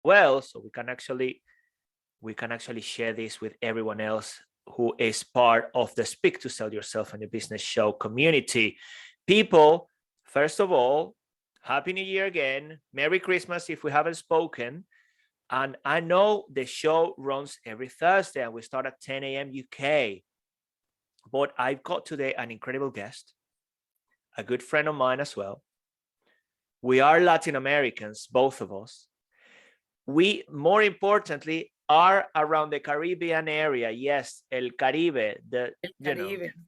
well, so we can actually share this with everyone else who is part of the Speak to Sell Yourself and Your Business show community. People, first of all, Happy New Year again. Merry Christmas if we haven't spoken. And I know the show runs every Thursday and we start at 10 a.m. UK. But I've got today an incredible guest, a good friend of mine as well. We are Latin Americans, both of us. We, more importantly, are around the Caribbean area. Yes, El Caribe,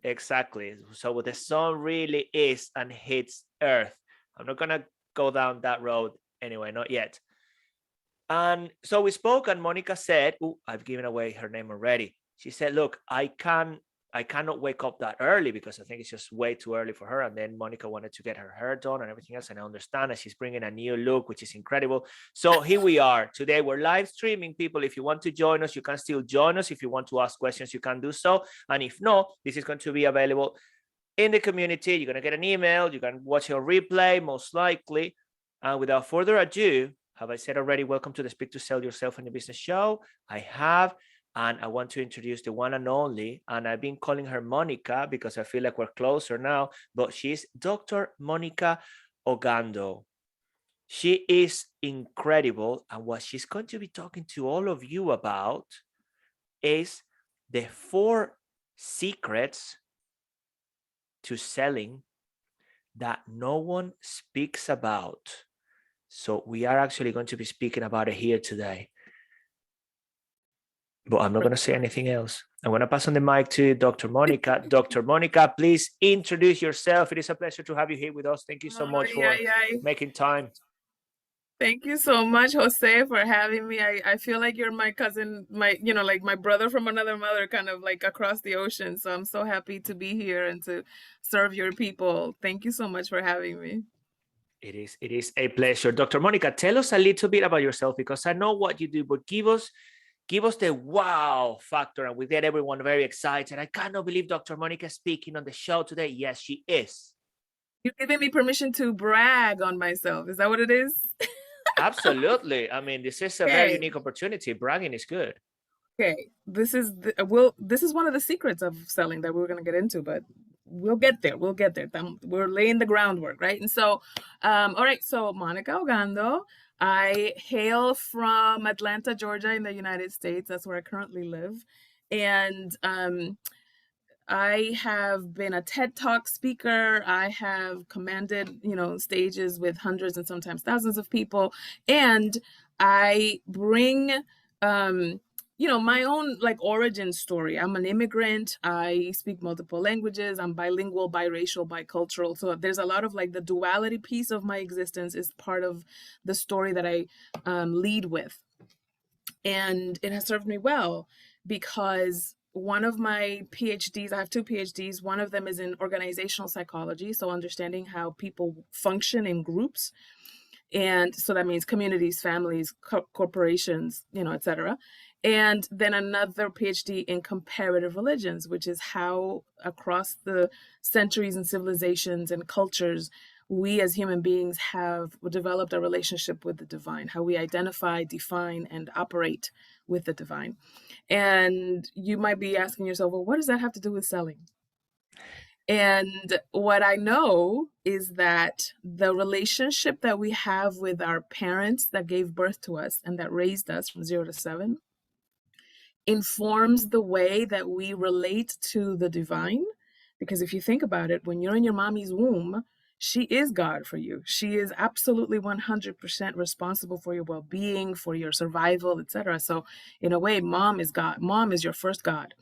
exactly. So the sun really is and hits Earth. I'm not going to go down that road anyway, not yet. And so we spoke and Monikah said, I've given away her name already. She said, look, I cannot wake up that early because I think it's just way too early for her. And then Monikah wanted to get her hair done and everything else. And I understand that she's bringing a new look, which is incredible. So here we are today. We're live streaming, people. If you want to join us, you can still join us. If you want to ask questions, you can do so. And if not, this is going to be available in the community. You're going to get an email. You can watch it on replay, most likely. And without further ado, have I said already, welcome to the Speak to Sell Yourself and Your Business show? I have. And I want to introduce the one and only, and I've been calling her Monikah because I feel like we're closer now, but she's Dr. Monikah Ogando. She is incredible. And what she's going to be talking to all of you about is the 4 secrets to selling that no one speaks about. So we are actually going to be speaking about it here today. But I'm not going to say anything else. I'm going to pass on the mic to Dr. Monikah. Dr. Monikah, please introduce yourself. It is a pleasure to have you here with us. Thank you so much for making time. Thank you so much, Jose, for having me. I feel like you're my cousin, like my brother from another mother, kind of like across the ocean. So I'm so happy to be here and to serve your people. Thank you so much for having me. It is a pleasure. Dr. Monikah, tell us a little bit about yourself, because I know what you do, but give us the wow factor and we get everyone very excited. I cannot believe Dr. Monikah is speaking on the show today. Yes, she is. You're giving me permission to brag on myself. Is that what it is? Absolutely. I mean, this is a very unique opportunity. Bragging is good. Okay. This is one of the secrets of selling that we're going to get into, but we'll get there. We're laying the groundwork, right? And so, all right. So Monikah Ogando. I hail from Atlanta, Georgia in the United States. That's where I currently live. And I have been a TED Talk speaker. I have commanded, stages with hundreds and sometimes thousands of people. And I bring, my own origin story. I'm an immigrant. I speak multiple languages. I'm bilingual, biracial, bicultural. So there's a lot of the duality piece of my existence is part of the story that I lead with. And it has served me well because one of my PhDs, I have 2 PhDs. One of them is in organizational psychology. So understanding how people function in groups. And so that means communities, families, corporations, et cetera. And then another PhD in comparative religions, which is how across the centuries and civilizations and cultures, we as human beings have developed a relationship with the divine, how we identify, define, and operate with the divine. And you might be asking yourself, well, what does that have to do with selling? And what I know is that the relationship that we have with our parents that gave birth to us and that raised us from 0 to 7 informs the way that we relate to the divine. Because if you think about it, when you're in your mommy's womb, she is God for you. She is absolutely 100% responsible for your well-being, for your survival, etc. So in a way, mom is God. Mom is your first God.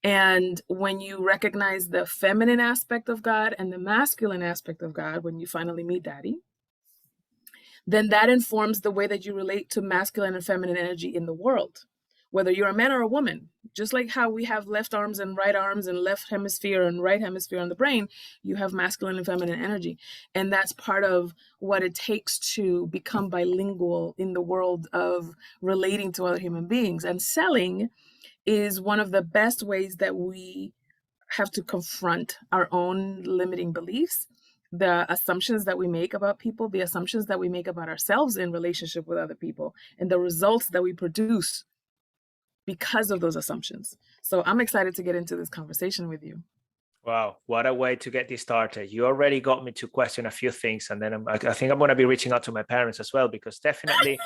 And when you recognize the feminine aspect of God and the masculine aspect of God, when you finally meet daddy, then that informs the way that you relate to masculine and feminine energy in the world. Whether you're a man or a woman, just like how we have left arms and right arms and left hemisphere and right hemisphere on the brain, you have masculine and feminine energy. And that's part of what it takes to become bilingual in the world of relating to other human beings. And selling is one of the best ways that we have to confront our own limiting beliefs the assumptions that we make about people, the assumptions that we make about ourselves in relationship with other people, and the results that we produce because of those assumptions. So I'm excited to get into this conversation with you. Wow, what a way to get this started. You already got me to question a few things, and then I think I'm going to be reaching out to my parents as well, because definitely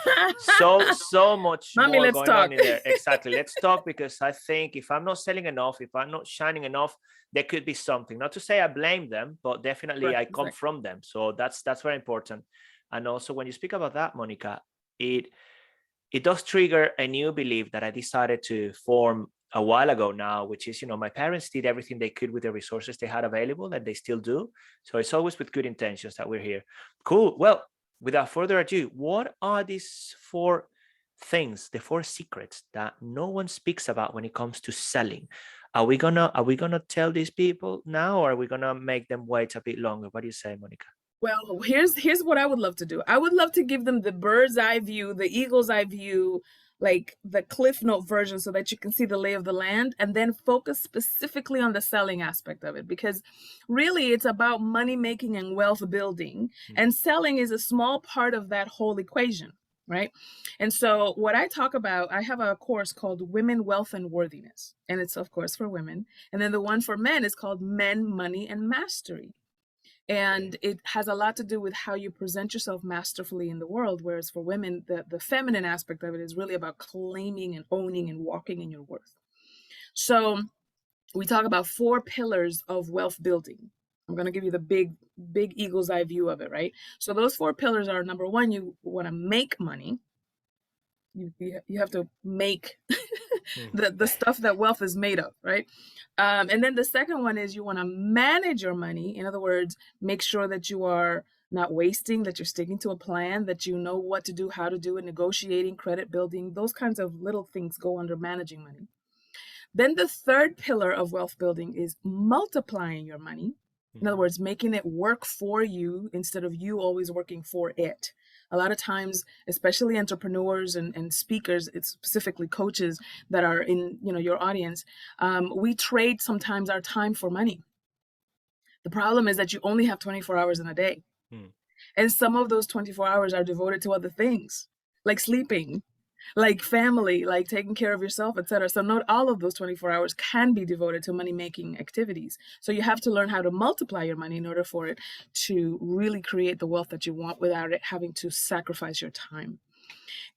so much Mommy, more let's going talk. on in there. Exactly. Let's talk, because I think if I'm not selling enough, if I'm not shining enough, there could be something. Not to say I blame them, but definitely I come from them. So that's very important. And also when you speak about that, Monikah, it does trigger a new belief that I decided to form a while ago now, which is, my parents did everything they could with the resources they had available, and they still do. So it's always with good intentions that we're here. Cool. Well, without further ado, what are these 4 things, the 4 secrets that no one speaks about when it comes to selling? Are we gonna tell these people now, or are we gonna make them wait a bit longer? What do you say, Monikah? Well, here's what I would love to do. I would love to give them the bird's eye view, the eagle's eye view, like the Cliff Note version, so that you can see the lay of the land, and then focus specifically on the selling aspect of it, because really it's about money making and wealth building, and selling is a small part of that whole equation, right? And so what I talk about, I have a course called Women, Wealth, and Worthiness, and it's of course for women, and then the one for men is called Men, Money, and Mastery. And it has a lot to do with how you present yourself masterfully in the world. Whereas for women, the feminine aspect of it is really about claiming and owning and walking in your worth. So we talk about 4 pillars of wealth building. I'm going to give you the big eagle's eye view of it, right? So those 4 pillars are: number 1, you want to make money. You have to make the stuff that wealth is made of, right? And then the second one is you want to manage your money. In other words, make sure that you are not wasting, that you're sticking to a plan, that you know what to do, how to do it, negotiating, credit building, those kinds of little things go under managing money. Then the third pillar of wealth building is multiplying your money. In other words, making it work for you instead of you always working for it. A lot of times, especially entrepreneurs and speakers, it's specifically coaches that are in your audience, we trade sometimes our time for money. The problem is that you only have 24 hours in a day. And some of those 24 hours are devoted to other things, like sleeping, like family, like taking care of yourself, etc. So not all of those 24 hours can be devoted to money-making activities. So you have to learn how to multiply your money in order for it to really create the wealth that you want without it having to sacrifice your time.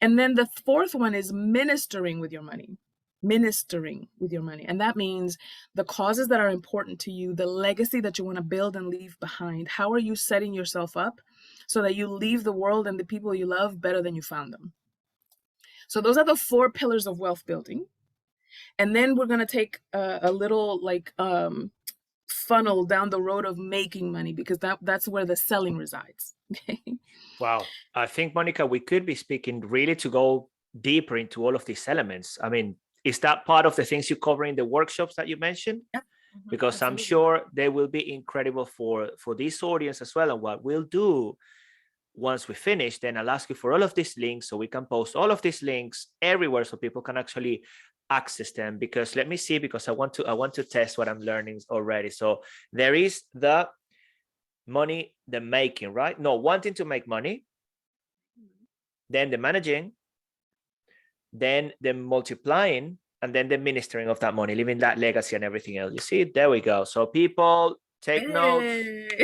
And then the fourth one is ministering with your money. Ministering with your money. And that means the causes that are important to you, the legacy that you want to build and leave behind. How are you setting yourself up so that you leave the world and the people you love better than you found them? So those are the 4 pillars of wealth building. And then we're going to take a little funnel down the road of making money, because that's where the selling resides. Okay. Wow. I think, Monikah, we could be speaking really to go deeper into all of these elements. I mean, is that part of the things you cover in the workshops that you mentioned? Yeah. Because absolutely. I'm sure they will be incredible for this audience as well. And what we'll do once we finish, then I'll ask you for all of these links, so we can post all of these links everywhere so people can actually access them. Because let me see, because I want to test what I'm learning already. So there is the money, the making, right? No, wanting to make money, then the managing, then the multiplying, and then the ministering of that money, leaving that legacy and everything else. You see, there we go. So people take notes.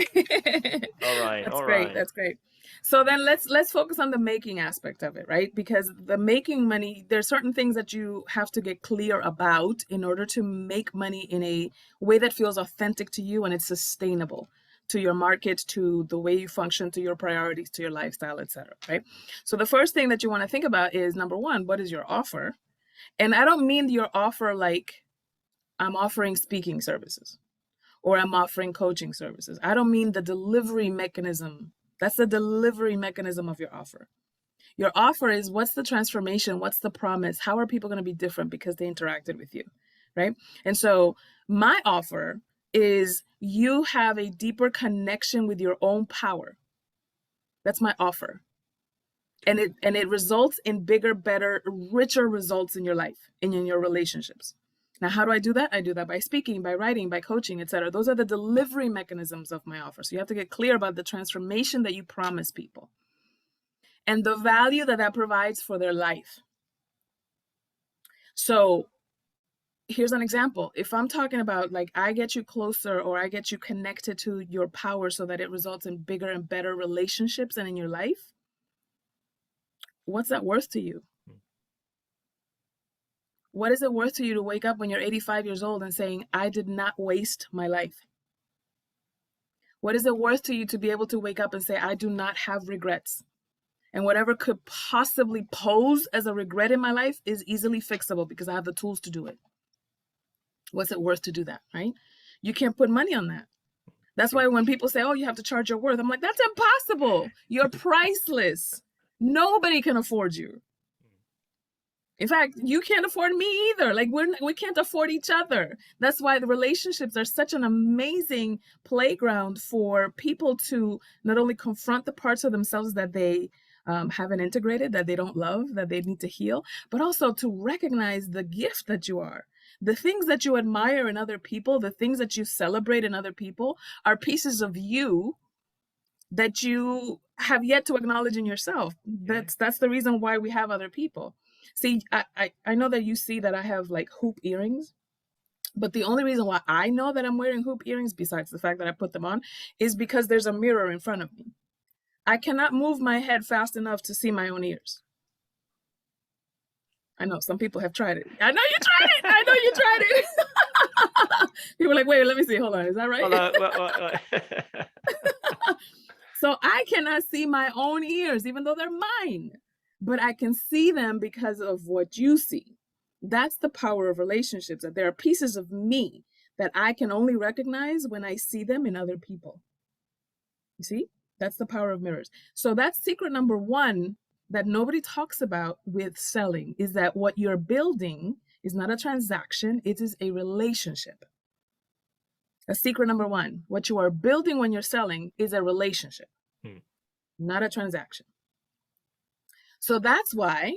All right. That's great. That's great. So then let's focus on the making aspect of it, right? Because the making money, there's certain things that you have to get clear about in order to make money in a way that feels authentic to you and it's sustainable to your market, to the way you function, to your priorities, to your lifestyle, etc. Right? So the first thing that you want to think about is, number 1, what is your offer? And I don't mean your offer like I'm offering speaking services or I'm offering coaching services. I don't mean the delivery mechanism. That's the delivery mechanism of your offer. Your offer is, what's the transformation? What's the promise? How are people going to be different because they interacted with you, right? And so my offer is you have a deeper connection with your own power. That's my offer. And it results in bigger, better, richer results in your life and in your relationships. Now, how do I do that? I do that by speaking, by writing, by coaching, etc. Those are the delivery mechanisms of my offer. So you have to get clear about the transformation that you promise people and the value that that provides for their life. So here's an example. If I'm talking about like, I get you closer or I get you connected to your power so that it results in bigger and better relationships and in your life, what's that worth to you? What is it worth to you to wake up when you're 85 years old and saying, I did not waste my life? What is it worth to you to be able to wake up and say, I do not have regrets? And whatever could possibly pose as a regret in my life is easily fixable because I have the tools to do it. What's it worth to do that, right? You can't put money on that. That's why when people say, oh, you have to charge your worth, I'm like, that's impossible. You're priceless. Nobody can afford you. In fact, you can't afford me either. Like we can't afford each other. That's why the relationships are such an amazing playground for people to not only confront the parts of themselves that they haven't integrated, that they don't love, that they need to heal, but also to recognize the gift that you are. The things that you admire in other people, the things that you celebrate in other people are pieces of you that you have yet to acknowledge in yourself. That's the reason why we have other people. See, I know that you see that I have like hoop earrings, but the only reason why I know that I'm wearing hoop earrings, besides the fact that I put them on, is because there's a mirror in front of me. I cannot move my head fast enough to see my own ears. I know some people have tried it. I know you tried it. I know you tried it. People are like, wait, let me see. Hold on. Is that right? So I cannot see my own ears, even though they're mine, but I can see them because of what you see. That's the power of relationships, that there are pieces of me that I can only recognize when I see them in other people. You see, that's the power of mirrors. So that's secret number one that nobody talks about with selling, is that what you're building is not a transaction, it is a relationship. That's secret number one. What you are building when you're selling is a relationship, not a transaction. So that's why,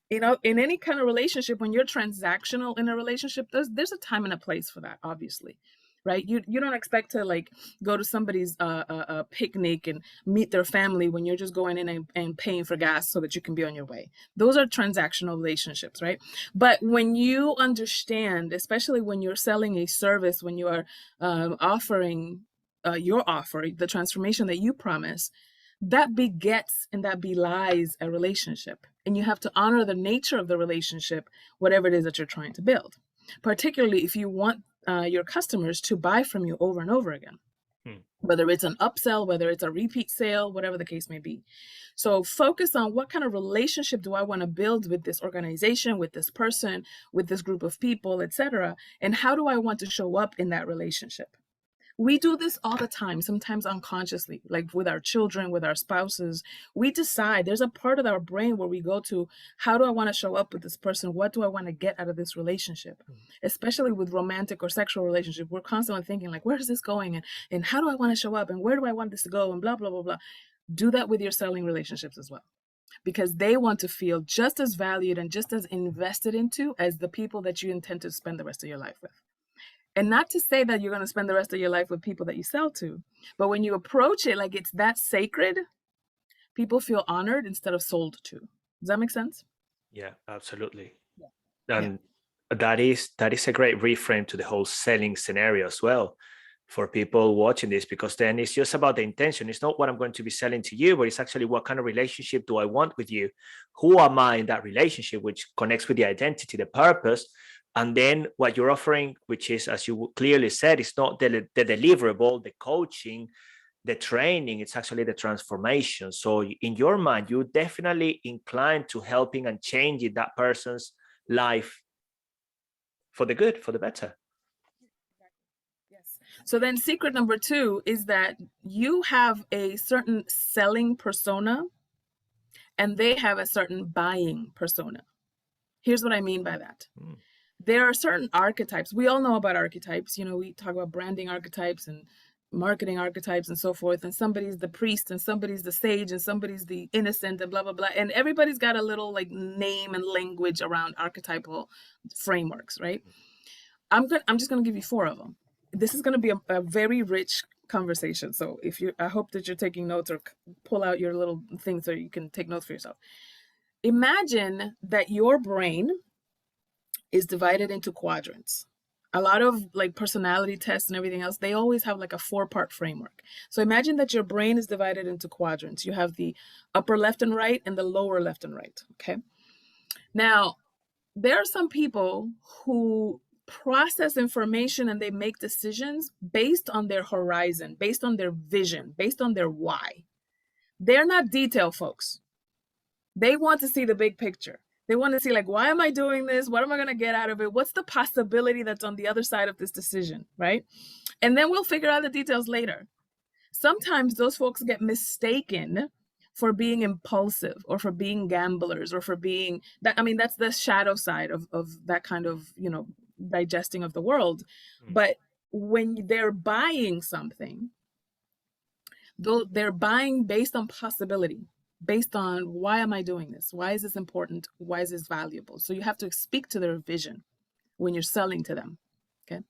you know, in any kind of relationship, when you're transactional in a relationship, there's a time and a place for that, obviously, right? You don't expect to like go to somebody's picnic and meet their family when you're just going in and paying for gas so that you can be on your way. Those are transactional relationships, right? But when you understand, especially when you're selling a service, when you are offering your offer, the transformation that you promise, that begets and that belies a relationship. And you have to honor the nature of the relationship, whatever it is that you're trying to build, particularly if you want your customers to buy from you over and over again, whether it's an upsell, whether it's a repeat sale, whatever the case may be. So focus on what kind of relationship do I want to build with this organization, with this person, with this group of people, etc. And how do I want to show up in that relationship? We do this all the time, sometimes unconsciously, like with our children, with our spouses. We decide, there's a part of our brain where we go to, how do I want to show up with this person? What do I want to get out of this relationship? Especially with romantic or sexual relationship, we're constantly thinking like, where is this going? And how do I want to show up? And where do I want this to go? And blah, blah, blah, blah. Do that with your selling relationships as well, because they want to feel just as valued and just as invested into as the people that you intend to spend the rest of your life with. And not to say that you're going to spend the rest of your life with people that you sell to, but when you approach it like it's that sacred, people feel honored instead of sold to. Does that make sense? Yeah, absolutely. Yeah. And that is a great reframe to the whole selling scenario as well for people watching this, because then it's just about the intention. It's not what I'm going to be selling to you, but it's actually what kind of relationship do I want with you? Who am I in that relationship, which connects with the identity, the purpose. And then what you're offering, which is, as you clearly said, it's not the deliverable, the coaching, the training, it's actually the transformation. So in your mind, you're definitely inclined to helping and changing that person's life for the good, for the better. Yes. So then secret number two is that you have a certain selling persona and they have a certain buying persona. Here's what I mean by that. There are certain archetypes. We all know about archetypes. You know, we talk about branding archetypes and marketing archetypes and so forth, and somebody's the priest and somebody's the sage and somebody's the innocent and blah blah blah, and everybody's got a little like name and language around archetypal frameworks, right? I'm just gonna give you 4 of them. This is gonna be a very rich conversation, so I hope that you're taking notes or pull out your little thing so you can take notes for yourself. Imagine that your brain is divided into quadrants. A lot of like personality tests and everything else, they always have like a 4-part framework. So imagine that your brain is divided into quadrants. You have the upper left and right and the lower left and right, okay? Now, there are some people who process information and they make decisions based on their horizon, based on their vision, based on their why. They're not detail folks. They want to see the big picture. They want to see like, why am I doing this? What am I going to get out of it? What's the possibility that's on the other side of this decision, right? And then we'll figure out the details later. Sometimes those folks get mistaken for being impulsive or for being gamblers or for being that. I mean, that's the shadow side of that kind of, digesting of the world. But when they're buying something, though, they're buying based on possibility, based on why am I doing this? Why is this important? Why is this valuable? So you have to speak to their vision when you're selling to them. Okay.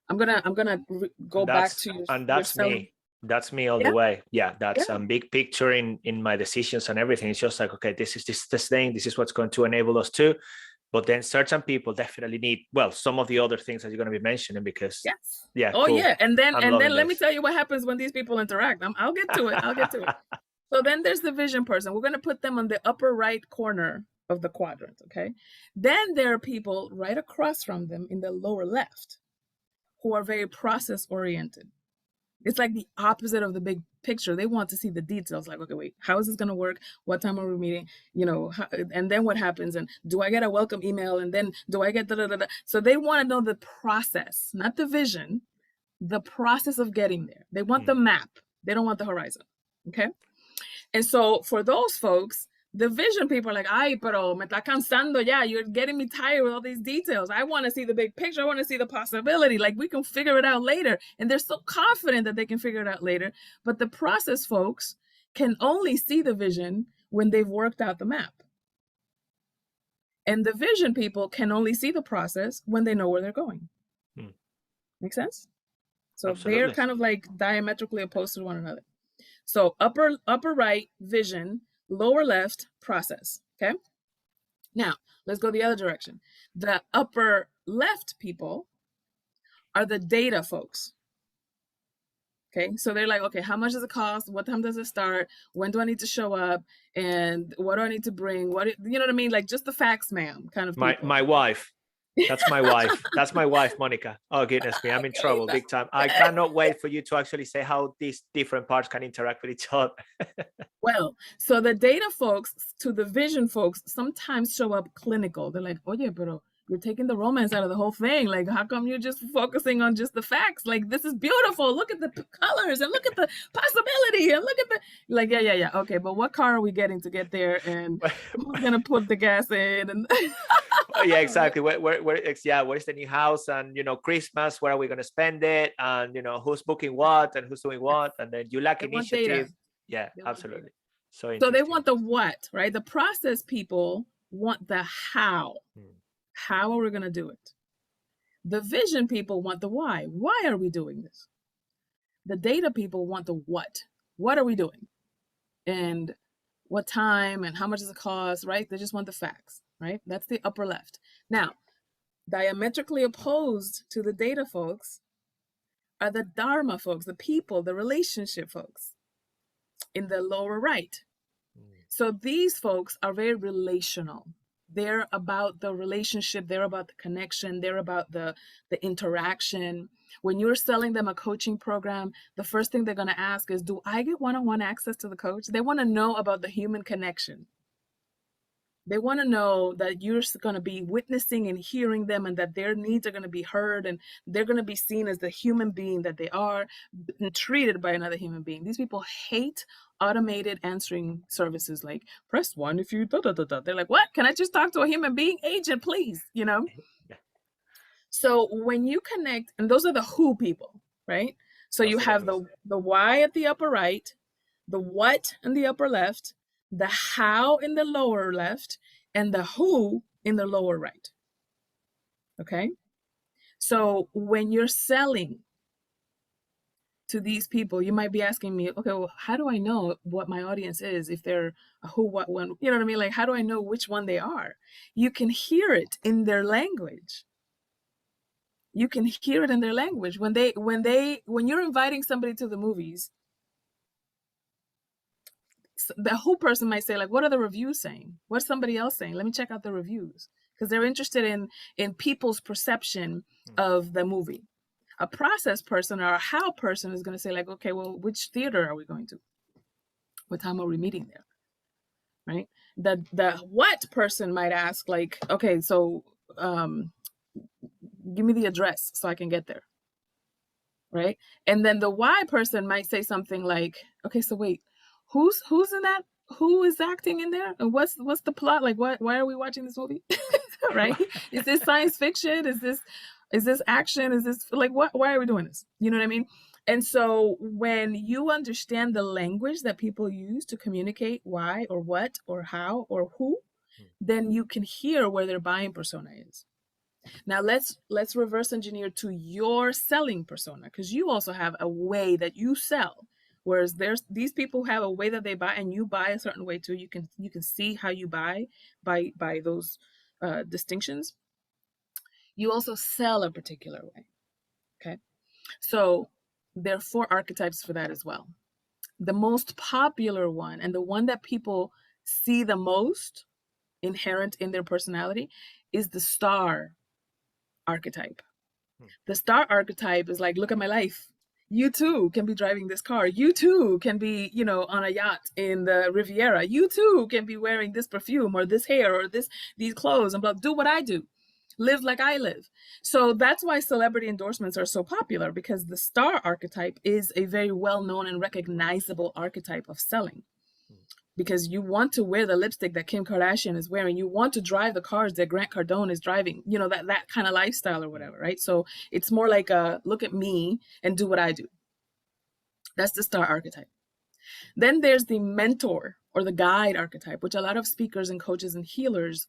I'm gonna go back to and that's me. That's me all the way. Yeah, that's a big picture in my decisions and everything. It's just like, okay, this is this thing. This is what's going to enable us to. But then certain people definitely need, well, some of the other things that you're going to be mentioning because cool. And then let me tell you what happens when these people interact. I'll get to it. So then there's the vision person. We're going to put them on the upper right corner of the quadrant, okay? Then there are people right across from them in the lower left who are very process oriented. It's like the opposite of the big picture. They want to see the details. Like, okay, wait, how is this going to work? What time are we meeting? And then what happens? And do I get a welcome email? And then do I get da-da-da-da? So they want to know the process, not the vision, the process of getting there. They want the map. They don't want the horizon, okay? And so for those folks, the vision people are like, ay, pero me está cansando ya. You're getting me tired with all these details. I want to see the big picture. I want to see the possibility. Like, we can figure it out later. And they're so confident that they can figure it out later. But the process folks can only see the vision when they've worked out the map. And the vision people can only see the process when they know where they're going. Make sense? So Absolutely. They're kind of like diametrically opposed to one another. So upper right, vision. Lower left, process, okay? Now, let's go the other direction. The upper left people are the data folks, okay? So they're like, okay, how much does it cost? What time does it start? When do I need to show up? And what do I need to bring? You know what I mean? Like, just the facts, ma'am, kind of people. My wife. That's my wife. That's my wife, Monikah. Oh, goodness me. I'm in trouble big time. I cannot wait for you to actually say how these different parts can interact with each other. Well, so the data folks to the vision folks sometimes show up clinical. They're like, oh yeah, but you're taking the romance out of the whole thing. Like, how come you're just focusing on just the facts? Like, this is beautiful. Look at the colors and look at the possibility and look at the, like, yeah. Okay, but what car are we getting to get there? And who's going to put the gas in? And yeah, exactly. Where is the new house? And, Christmas, where are we going to spend it? And, who's booking what and who's doing what? And then you lack initiative. Yeah, absolutely. So they want the what, right? The process people want the how. How are we going to do it? The vision people want the why. Why are we doing this? The data people want the what. What are we doing? And what time and how much does it cost, right? They just want the facts, right? That's the upper left. Now, diametrically opposed to the data folks are the dharma folks, the people, the relationship folks in the lower right. So these folks are very relational. They're about the relationship. They're about the connection. They're about the interaction. When you're selling them a coaching program, the first thing they're going to ask is, do I get one-on-one access to the coach? They want to know about the human connection. They want to know that you're going to be witnessing and hearing them and that their needs are going to be heard and they're going to be seen as the human being that they are and treated by another human being. These people hate automated answering services like press 1 if you da-da-da-da. They're like, what? Can I just talk to a human being? Agent, please, So when you connect, and those are the who people, right? So you have the why at the upper right, the what in the upper left, the how in the lower left, and the who in the lower right. Okay? So when you're selling to these people, you might be asking me, okay, well, how do I know what my audience is? If they're a who, what, when, you know what I mean? Like, how do I know which one they are? You can hear it in their language. You can hear it in their language. When you're inviting somebody to the movies, the who person might say, like, what are the reviews saying? What's somebody else saying? Let me check out the reviews. Because they're interested in people's perception of the movie. A process person or a how person is going to say, like, okay, well, which theater are we going to? What time are we meeting there? Right? The what person might ask, like, okay, so give me the address so I can get there. Right? And then the why person might say something like, okay, so wait, who's in that? Who is acting in there? And what's the plot? Like, why are we watching this movie? Right? Is this science fiction? Is this action? Is this like why are we doing this? You know what I mean? And so when you understand the language that people use to communicate why or what or how or who, then you can hear where their buying persona is. Now let's reverse engineer to your selling persona, because you also have a way that you sell. Whereas these people have a way that they buy, and you buy a certain way too. You can see how you buy by those distinctions. You also sell a particular way. Okay, so there are 4 archetypes for that as well. The most popular one, and the one that people see the most inherent in their personality, is the star archetype. The star archetype is like, look at my life. You too can be driving this car. You too can be, on a yacht in the Riviera. You too can be wearing this perfume or this hair or these clothes and blah. Do what I do. Live like I live. So that's why celebrity endorsements are so popular, because the star archetype is a very well-known and recognizable archetype of selling. Because you want to wear the lipstick that Kim Kardashian is wearing. You want to drive the cars that Grant Cardone is driving, that kind of lifestyle or whatever, right? So it's more like a look at me and do what I do. That's the star archetype. Then there's the mentor or the guide archetype, which a lot of speakers and coaches and healers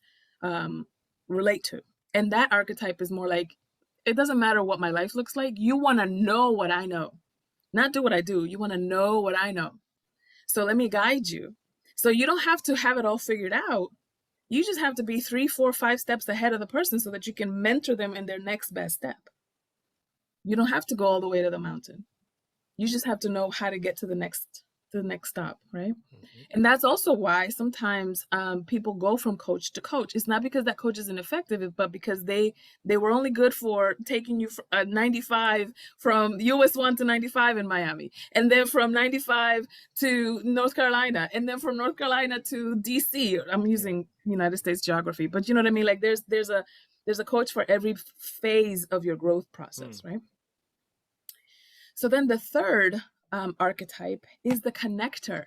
relate to. And that archetype is more like, it doesn't matter what my life looks like. You want to know what I know, not do what I do. You want to know what I know. So let me guide you. So you don't have to have it all figured out. You just have to be 3, 4, 5 steps ahead of the person so that you can mentor them in their next best step. You don't have to go all the way to the mountain. You just have to know how to get to the next stop, right? And that's also why sometimes people go from coach to coach. It's not because that coach isn't effective, but because they were only good for taking you 95 from US 1 to 95 in Miami, and then from 95 to North Carolina, and then from North Carolina to DC. I'm using United States geography, but you know what I mean? Like there's a coach for every phase of your growth process, right? So then the third archetype is the connector.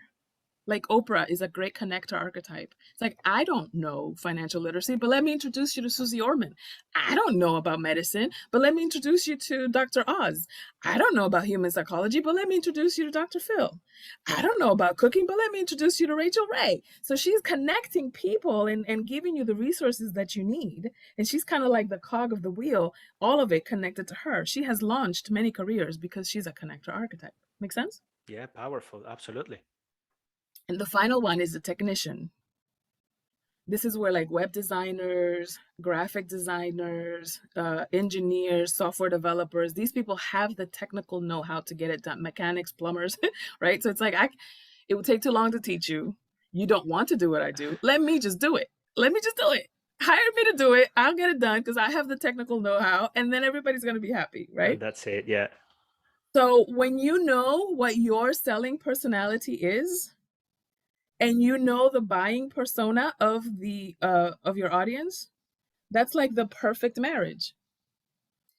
Like Oprah is a great connector archetype. It's like, I don't know financial literacy, but let me introduce you to Susie Orman. I don't know about medicine, but let me introduce you to Dr. Oz. I don't know about human psychology, but let me introduce you to Dr. Phil. I don't know about cooking, but let me introduce you to Rachel Ray. So she's connecting people and giving you the resources that you need. And she's kind of like the cog of the wheel, all of it connected to her. She has launched many careers because she's a connector archetype. Make sense? Yeah, powerful. Absolutely. And the final one is the technician. This is where like web designers, graphic designers, engineers, software developers, these people have the technical know-how to get it done. Mechanics, plumbers, right? So it's like, it would take too long to teach you. You don't want to do what I do. Let me just do it. Let me just do it. Hire me to do it. I'll get it done because I have the technical know-how, and then everybody's going to be happy, right? And that's it. Yeah. So when you know what your selling personality is, and you know the buying persona of your audience, that's like the perfect marriage.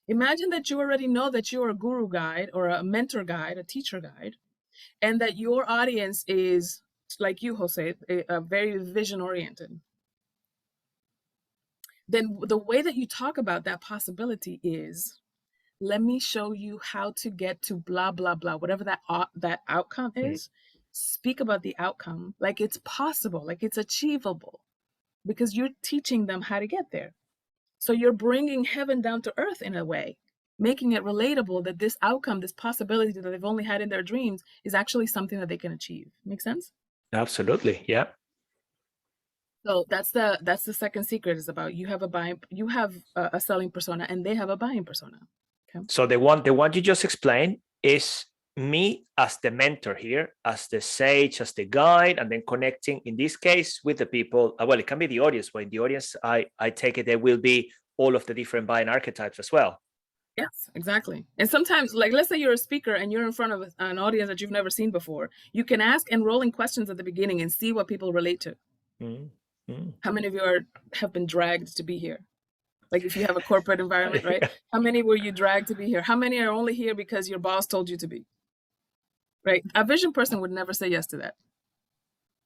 Imagine that you already know that you're a guru guide or a mentor guide, a teacher guide, and that your audience is like you, Jose, a very vision oriented. Then the way that you talk about that possibility is let me show you how to get to blah, blah, blah, whatever that outcome is. Speak about the outcome like it's possible, like it's achievable, because you're teaching them how to get there. So you're bringing heaven down to earth in a way, making it relatable that this outcome, this possibility that they've only had in their dreams is actually something that they can achieve. Make sense? Absolutely. Yeah. So that's the second secret, is about you have a selling persona and they have a buying persona. Okay. So the one you just explained is me as the mentor here, as the sage, as the guide, and then connecting in this case with the people. Well, it can be the audience, but in the audience, I take it there will be all of the different buying archetypes as well. Yes, exactly. And sometimes, like, let's say you're a speaker and you're in front of an audience that you've never seen before. You can ask enrolling questions at the beginning and see what people relate to. How many of you have been dragged to be here? Like if you have a corporate environment, right? How many were you dragged to be here? How many are only here because your boss told you to be? Right? A vision person would never say yes to that.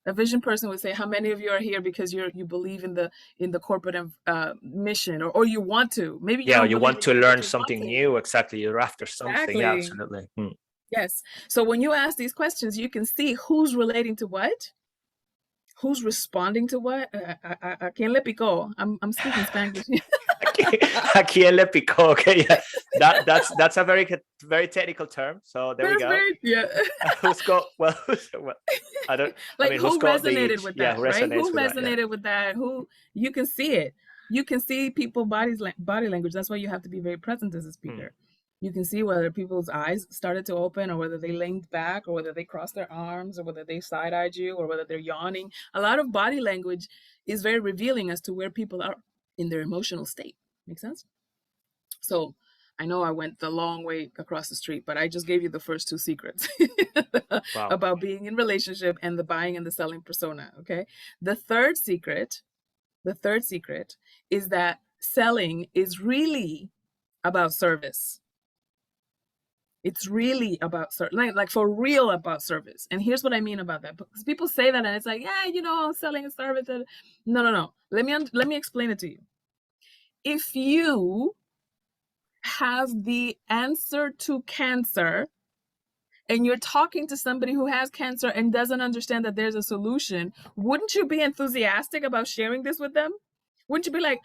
A vision person would say, how many of you are here because you believe in the corporate mission, or you want to? Maybe you want to learn something new. Exactly. You're after something. Exactly. Yeah, absolutely. Yes. So when you ask these questions, you can see who's relating to what, who's responding to what. ¿A quién le picó? I'm speaking Spanish. ¿A quién le picó? Okay, yeah. That's a very technical term. So there we go. Yeah. Who's got I don't like, I mean, who resonated with right? that? Who resonated with that? Who, you can see it. You can see people's body language. That's why you have to be very present as a speaker. You can see whether people's eyes started to open, or whether they leaned back, or whether they crossed their arms, or whether they side-eyed you, or whether they're yawning. A lot of body language is very revealing as to where people are in their emotional state. Make sense? So I know I went the long way across the street, but I just gave you the first two secrets about being in relationship and the buying and the selling persona. Okay. The third secret is that selling is really about service. It's really about like for real about service. And here's what I mean about that, because people say that and it's like, yeah, selling a service. No. Let me explain it to you. If you have the answer to cancer and you're talking to somebody who has cancer and doesn't understand that there's a solution, wouldn't you be enthusiastic about sharing this with them? Wouldn't you be like,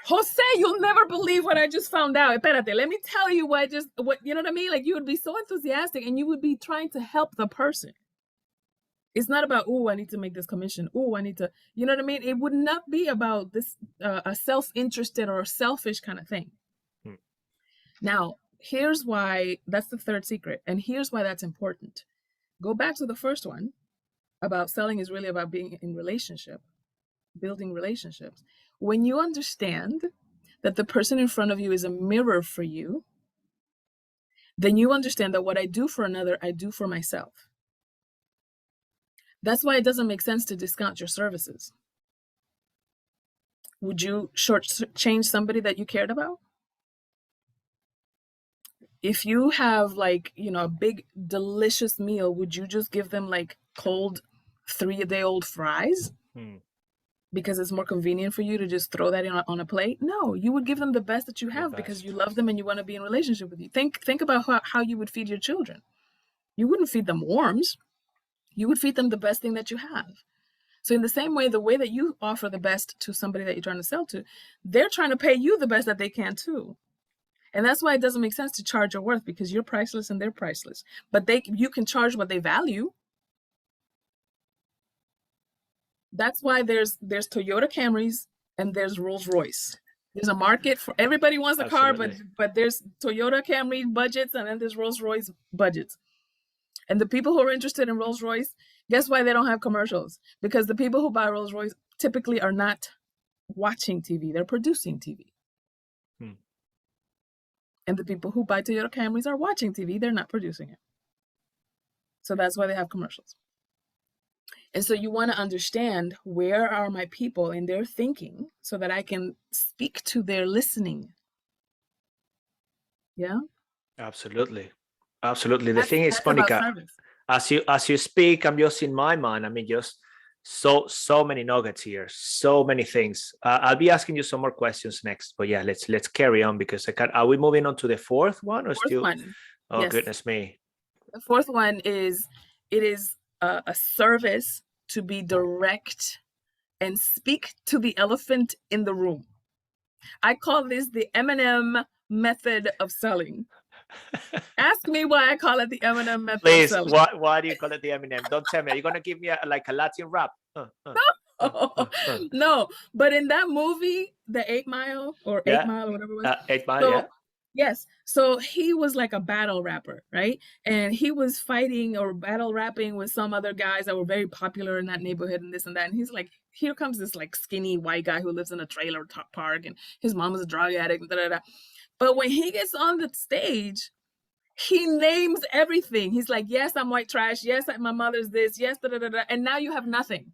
Jose, you'll never believe what I just found out. Espérate, let me tell you what you know what I mean? Like, you would be so enthusiastic and you would be trying to help the person. It's not about, oh, I need to make this commission. Oh, I need to, you know what I mean? It would not be about this, a self-interested or a selfish kind of thing. Now, here's why that's the third secret. And here's why that's important. Go back to the first one about selling is really about being in relationship, building relationships. When you understand that the person in front of you is a mirror for you, then you understand that what I do for another, I do for myself. That's why it doesn't make sense to discount your services. Would you shortchange somebody that you cared about? If you have a big delicious meal, would you just give them like cold 3-a-day-old fries? Because it's more convenient for you to just throw that on a plate? No, you would give them the best that you have because you love them and you want to be in a relationship with you. Think about how you would feed your children. You wouldn't feed them worms. You would feed them the best thing that you have. So in the same way, the way that you offer the best to somebody that you're trying to sell to, they're trying to pay you the best that they can too. And that's why it doesn't make sense to charge your worth, because you're priceless and they're priceless. But you can charge what they value. That's why there's Toyota Camrys and there's Rolls Royce. There's a market for everybody wants a car, but there's Toyota Camry budgets and then there's Rolls Royce budgets. And the people who are interested in Rolls Royce, guess why they don't have commercials? Because the people who buy Rolls Royce typically are not watching TV, they're producing TV. And the people who buy Toyota Camrys are watching TV, they're not producing it. So that's why they have commercials. And so you want to understand, where are my people in their thinking so that I can speak to their listening. Yeah? Absolutely. The thing is, Monikah, as you speak, I'm just in my mind, So many nuggets here, so many things. I'll be asking you some more questions next, but yeah, let's carry on, because are we moving on to the fourth one or Fourth still? one. Oh, Yes. goodness me. The fourth one is, it is a service to be direct and speak to the elephant in the room. I call this the Eminem Method of selling. Ask me why I call it the Eminem Method of Please, selling. why do you call it the Eminem? Don't tell me. Are you going to give me a Latin rap? No, but in that movie, the 8 Mile or 8 Mile or whatever it was. 8 Mile, so, yeah. Yes. So he was like a battle rapper, right? And he was fighting or battle rapping with some other guys that were very popular in that neighborhood and this and that. And he's like, here comes this like skinny white guy who lives in a trailer park, and his mom is a drug addict. But when he gets on the stage, he names everything. He's like, yes, I'm white trash. Yes, my mother's this. Yes, and now you have nothing.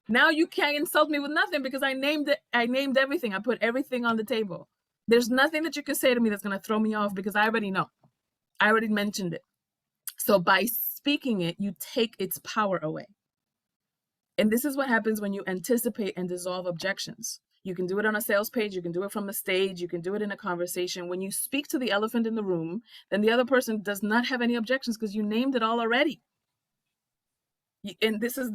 Now you can't insult me with nothing, because I named it. I named everything. I put everything on the table. There's nothing that you can say to me that's going to throw me off, because I already know. I already mentioned it. So by speaking it, you take its power away. And this is what happens when you anticipate and dissolve objections. You can do it on a sales page. You can do it from a stage. You can do it in a conversation. When you speak to the elephant in the room, then the other person does not have any objections, because you named it all already. And this is,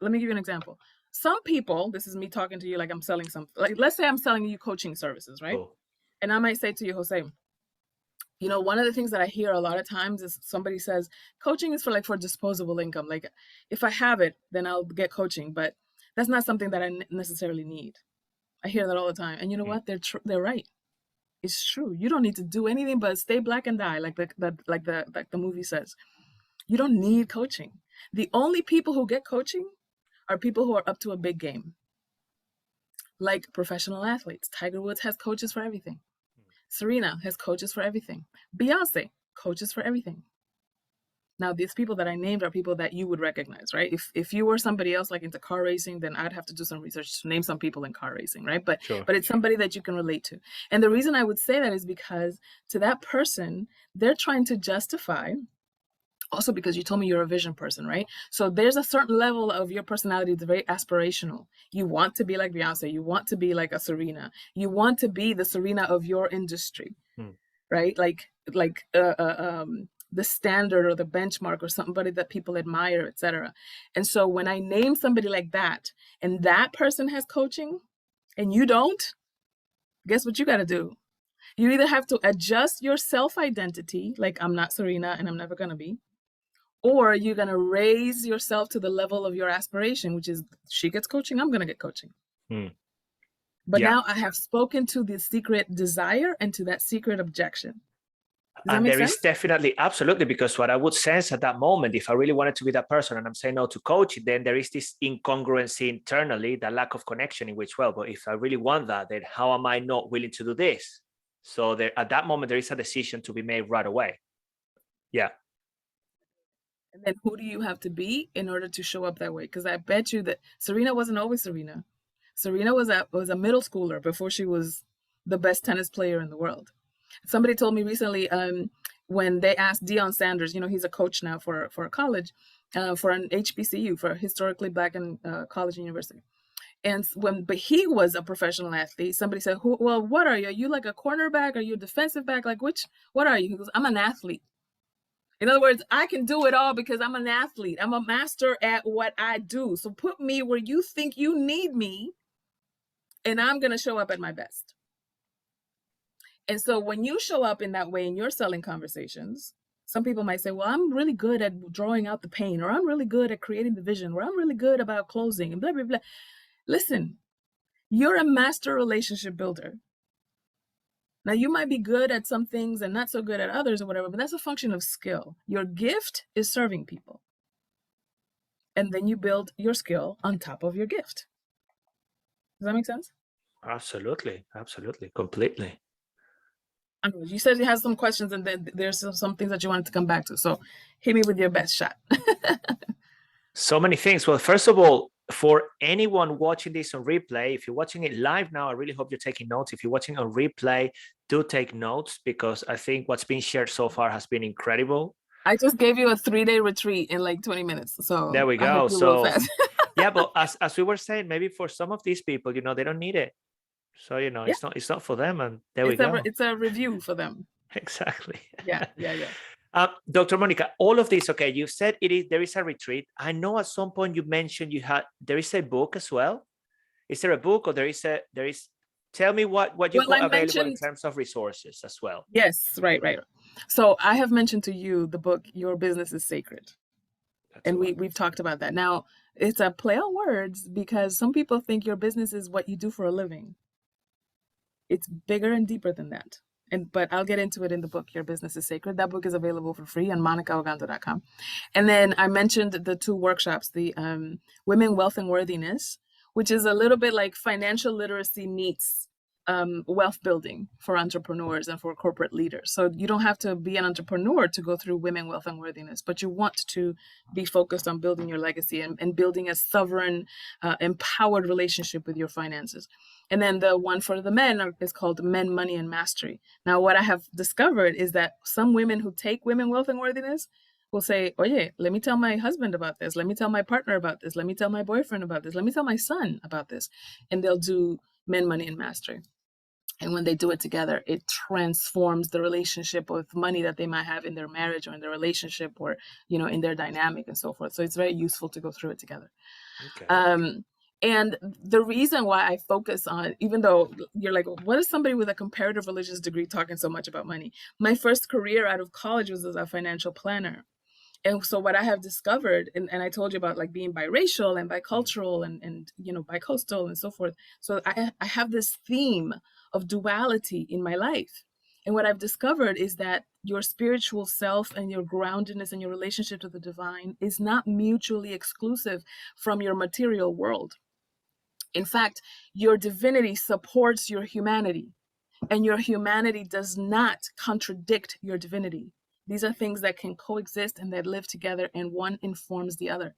let me give you an example. Some people, this is me talking to you like I'm selling something. Like, let's say I'm selling you coaching services, right? Oh. And I might say to you, Jose, you know, one of the things that I hear a lot of times is somebody says, coaching is for disposable income. Like, if I have it, then I'll get coaching, but that's not something that I necessarily need. I hear that all the time. And you know what? They're right. It's true. You don't need to do anything but stay black and die, like the movie says. You don't need coaching. The only people who get coaching are people who are up to a big game. Like professional athletes. Tiger Woods has coaches for everything. Serena has coaches for everything. Beyonce, coaches for everything. Now, these people that I named are people that you would recognize, right? If you were somebody else like into car racing, then I'd have to do some research to name some people in car racing, right? But it's somebody that you can relate to. And the reason I would say that is because to that person, they're trying to justify, also because you told me you're a vision person, right? So there's a certain level of your personality that's very aspirational. You want to be like Beyonce. You want to be like a Serena. You want to be the Serena of your industry, right? Like the standard or the benchmark or somebody that people admire, etc. And so when I name somebody like that, and that person has coaching and you don't, guess what you got to do? You either have to adjust your self-identity, like I'm not Serena and I'm never going to be, or you're going to raise yourself to the level of your aspiration, which is she gets coaching, I'm going to get coaching. But now I have spoken to the secret desire and to that secret objection. And there is definitely, absolutely, because what I would sense at that moment, if I really wanted to be that person and I'm saying no to coach, then there is this incongruency internally, the lack of connection in which, well, but if I really want that, then how am I not willing to do this? So there, at that moment, there is a decision to be made right away. Yeah. And then who do you have to be in order to show up that way? Because I bet you that Serena wasn't always Serena. Serena was a middle schooler before she was the best tennis player in the world. Somebody told me recently when they asked Deion Sanders, you know, he's a coach now for a college, for an HBCU, for a historically Black and college and university. And but he was a professional athlete. Somebody said, well, what are you? Are you like a cornerback? Are you a defensive back? Like, what are you? He goes, I'm an athlete. In other words, I can do it all because I'm an athlete. I'm a master at what I do. So put me where you think you need me, and I'm going to show up at my best. And so when you show up in that way in your selling conversations, some people might say, well, I'm really good at drawing out the pain, or I'm really good at creating the vision, or I'm really good about closing, and blah, blah, blah. Listen, you're a master relationship builder. Now, you might be good at some things and not so good at others or whatever, but that's a function of skill. Your gift is serving people. And then you build your skill on top of your gift. Does that make sense? Absolutely. Absolutely. Completely. You said you had some questions and then there's some things that you wanted to come back to. So hit me with your best shot. So many things. Well, first of all, for anyone watching this on replay, if you're watching it live now, I really hope you're taking notes. If you're watching on replay, do take notes, because I think what's been shared so far has been incredible. I just gave you a 3-day retreat in like 20 minutes. So there we go. So Yeah, but as we were saying, maybe for some of these people, they don't need it. So, Yeah. it's not for them. And there we go. It's a review for them. Exactly. Yeah, yeah, yeah. Dr. Monikah, all of this, okay, you said there is a retreat. I know at some point you mentioned there is a book as well. Is there a book, or tell me what you've got available in terms of resources as well. Yes, right. So I have mentioned to you the book, Your Business is Sacred. And we've talked about that. Now, it's a play on words because some people think your business is what you do for a living. It's bigger and deeper than that. But I'll get into it in the book, Your Business is Sacred. That book is available for free on monikahogando.com. And then I mentioned the 2 workshops, the Women, Wealth, and Worthiness, which is a little bit like financial literacy meets wealth building for entrepreneurs and for corporate leaders. So you don't have to be an entrepreneur to go through Women, Wealth, and Worthiness, but you want to be focused on building your legacy and building a sovereign, empowered relationship with your finances. And then the one for the men is called Men, Money, and Mastery. Now, what I have discovered is that some women who take Women, Wealth, and Worthiness will say, oye, let me tell my husband about this. Let me tell my partner about this. Let me tell my boyfriend about this. Let me tell my son about this. And they'll do Men, Money, and Mastery. And when they do it together, it transforms the relationship with money that they might have in their marriage or in their relationship or, in their dynamic and so forth. So it's very useful to go through it together. Okay. And the reason why I focus on, even though you're like, what is somebody with a comparative religious degree talking so much about money? My first career out of college was as a financial planner. And so what I have discovered, and I told you about like being biracial and bicultural and bicoastal and so forth. So I have this theme of duality in my life. And what I've discovered is that your spiritual self and your groundedness and your relationship to the divine is not mutually exclusive from your material world. In fact, your divinity supports your humanity, and your humanity does not contradict your divinity. These are things that can coexist and that live together, and one informs the other.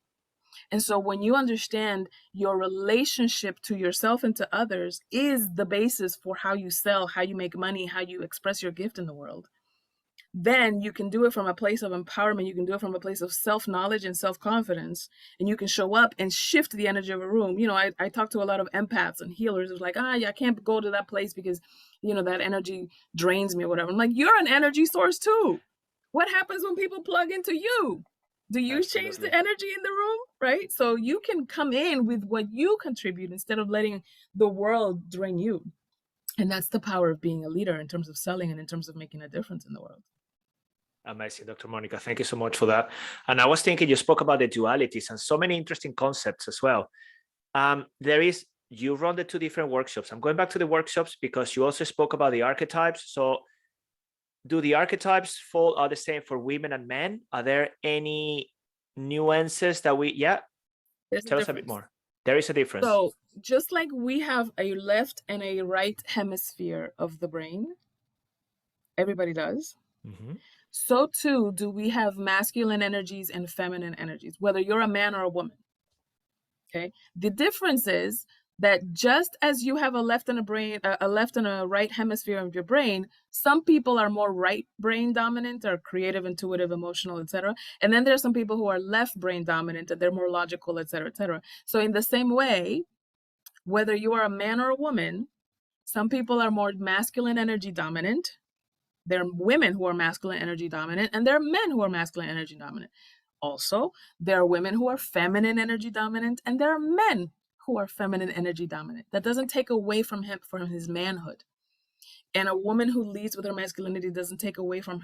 And so when you understand your relationship to yourself and to others is the basis for how you sell, how you make money, how you express your gift in the world, then you can do it from a place of empowerment. You can do it from a place of self-knowledge and self-confidence, and you can show up and shift the energy of a room. I talk to a lot of empaths and healers who's like, I can't go to that place because, that energy drains me or whatever. I'm like, you're an energy source too. What happens when people plug into you? Do you change the energy in the room, right? So you can come in with what you contribute instead of letting the world drain you. And that's the power of being a leader in terms of selling and in terms of making a difference in the world. Amazing, Dr. Monikah. Thank you so much for that. And I was thinking, you spoke about the dualities and so many interesting concepts as well. You run the 2 different workshops. I'm going back to the workshops because you also spoke about the archetypes. So do the archetypes are the same for women and men? Are there any nuances that tell us a bit more. There is a difference. So just like we have a left and a right hemisphere of the brain, everybody does. Mm-hmm. So too do we have masculine energies and feminine energies, whether you're a man or a woman. Okay. The difference is that just as you have a left and a right hemisphere of your brain, some people are more right brain dominant, or creative, intuitive, emotional, etc. And then there's some people who are left brain dominant and they're more logical, etc., etc. So in the same way, whether you are a man or a woman, some people are more masculine energy dominant. There are women who are masculine energy dominant, and there are men who are masculine energy dominant. Also, there are women who are feminine energy dominant, and there are men who are feminine energy dominant. That doesn't take away from his manhood. And a woman who leads with her masculinity doesn't take away from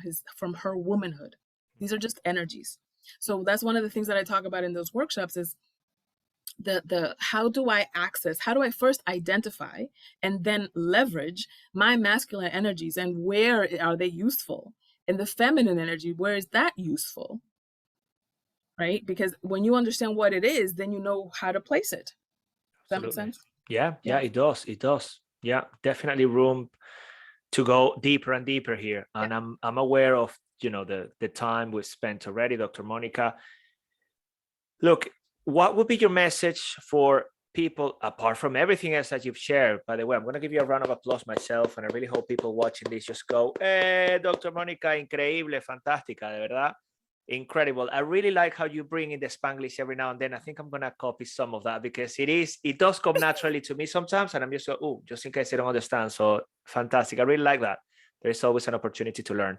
her womanhood. These are just energies. So that's one of the things that I talk about in those workshops is how do I first identify and then leverage my masculine energies, and where are they useful? And the feminine energy, where is that useful? Right? Because when you understand what it is, then you know how to place it. Does that make sense? Yeah, it does. Yeah, definitely room to go deeper and deeper here. And I'm aware of, the time we've spent already, Dr. Monikah. Look, what would be your message for people, apart from everything else that you've shared? By the way, I'm going to give you a round of applause myself, and I really hope people watching this just go, Dr. Monikah, increíble, fantástica, de verdad. Incredible. I really like how you bring in the Spanglish every now and then. I think I'm going to copy some of that because it does come naturally to me sometimes. And I'm just, oh, just in case I don't understand. So fantastic. I really like that. There's always an opportunity to learn.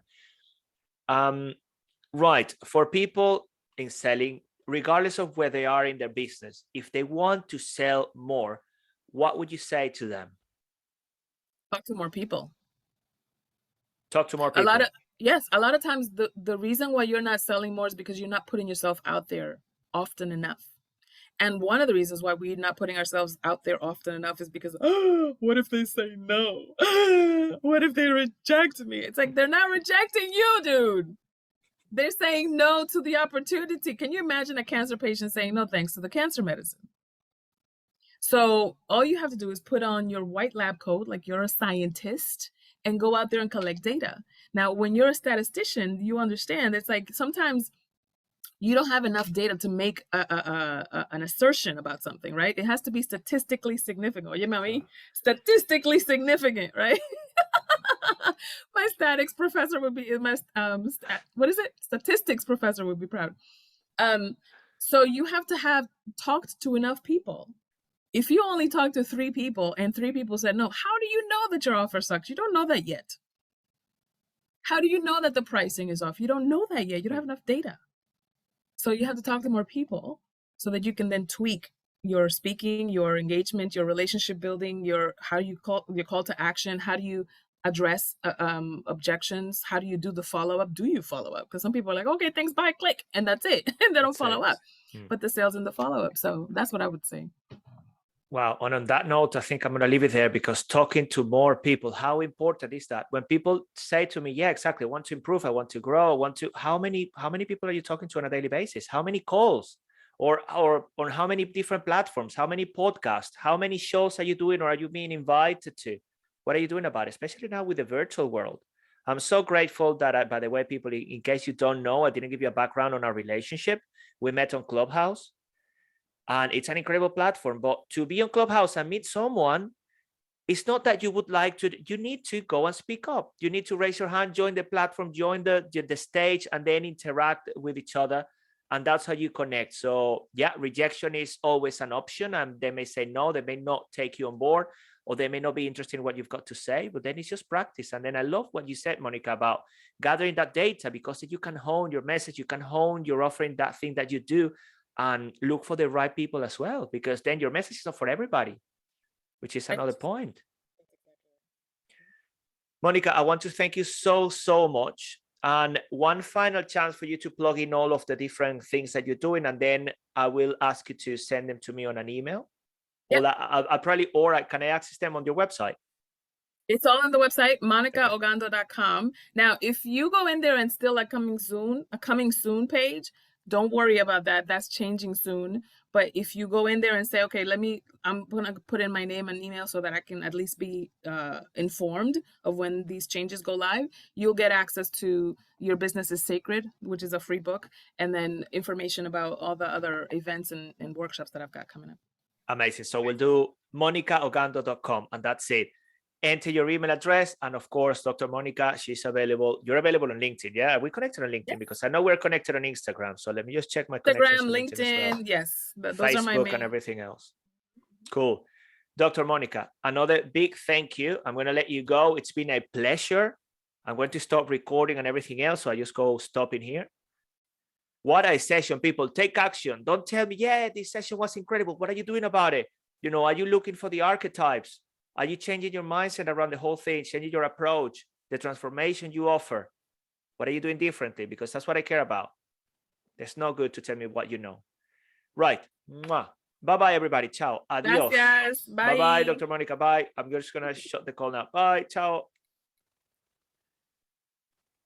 Right. For people in selling, regardless of where they are in their business, if they want to sell more, what would you say to them? Talk to more people. Talk to more people. A lot of times the reason why you're not selling more is because you're not putting yourself out there often enough. And one of the reasons why we're not putting ourselves out there often enough is because, what if they say no? What if they reject me? It's like, they're not rejecting you, dude. They're saying no to the opportunity. Can you imagine a cancer patient saying no thanks to the cancer medicine? So all you have to do is put on your white lab coat, like you're a scientist, and go out there and collect data. Now, when you're a statistician, you understand it's like sometimes you don't have enough data to make an assertion about something, right? It has to be statistically significant. Oye, mami, statistically significant, right? My statistics professor would be statistics professor would be proud. So you have to have talked to enough people. If you only talk to 3 people and 3 people said no, how do you know that your offer sucks? You don't know that yet. How do you know that the pricing is off? You don't know that yet. You don't have enough data. So you have to talk to more people so that you can then tweak your speaking, your engagement, your relationship building, your call to action. How do you address objections? How do you do the follow-up? Do you follow up? Because some people are like, okay, thanks, bye, click, and that's it. And they don't follow up. But the sales and the follow-up. So that's what I would say. Wow. And on that note, I think I'm going to leave it there because talking to more people, how important is that? When people say to me, yeah, exactly, I want to improve, I want to grow, how many people are you talking to on a daily basis? How many calls or on how many different platforms? How many podcasts? How many shows are you doing or are you being invited to? What are you doing about it? Especially now with the virtual world. I'm so grateful that, by the way, people, in case you don't know, I didn't give you a background on our relationship. We met on Clubhouse. And it's an incredible platform, but to be on Clubhouse and meet someone, it's not that you would like to, you need to go and speak up. You need to raise your hand, join the platform, join the stage, and then interact with each other. And that's how you connect. So yeah, rejection is always an option. And they may say no, they may not take you on board, or they may not be interested in what you've got to say, but then it's just practice. And then I love what you said, Monikah, about gathering that data, because you can hone your message, you can hone your offering, that thing that you do, and look for the right people as well, because then your message is not for everybody, which is another point. Monikah, I want to thank you so much. And one final chance for you to plug in all of the different things that you're doing, and then I will ask you to send them to me on an email. Yeah. Can I access them on your website? It's all on the website, MonikahOgando.com. Now, if you go in there and still a coming soon page, don't worry about that. That's changing soon. But if you go in there and say, okay, I'm going to put in my name and email so that I can at least be informed of when these changes go live, you'll get access to Your Business is Sacred, which is a free book, and then information about all the other events and workshops that I've got coming up. Amazing. So we'll do MonikahOgando.com, and that's it. Enter your email address, and of course, Dr. Monikah, she's available. You're available on LinkedIn, yeah? We connected on LinkedIn, yeah, because I know we're connected on Instagram. So let me just check my connections. Instagram, LinkedIn, well. Yes, those Facebook are my main. And everything else. Cool. Dr. Monikah, another big thank you. I'm going to let you go. It's been a pleasure. I'm going to stop recording and everything else, so I just go stop in here. What a session, people. Take action. Don't tell me, yeah, this session was incredible. What are you doing about it? You know, are you looking for the archetypes? Are you changing your mindset around the whole thing, changing your approach, the transformation you offer? What are you doing differently? Because that's what I care about. It's no good to tell me what you know. Right. Bye-bye, everybody. Ciao. Adios. Gracias. Bye. Bye-bye, Dr. Monikah. Bye. I'm just going to shut the call now. Bye. Ciao.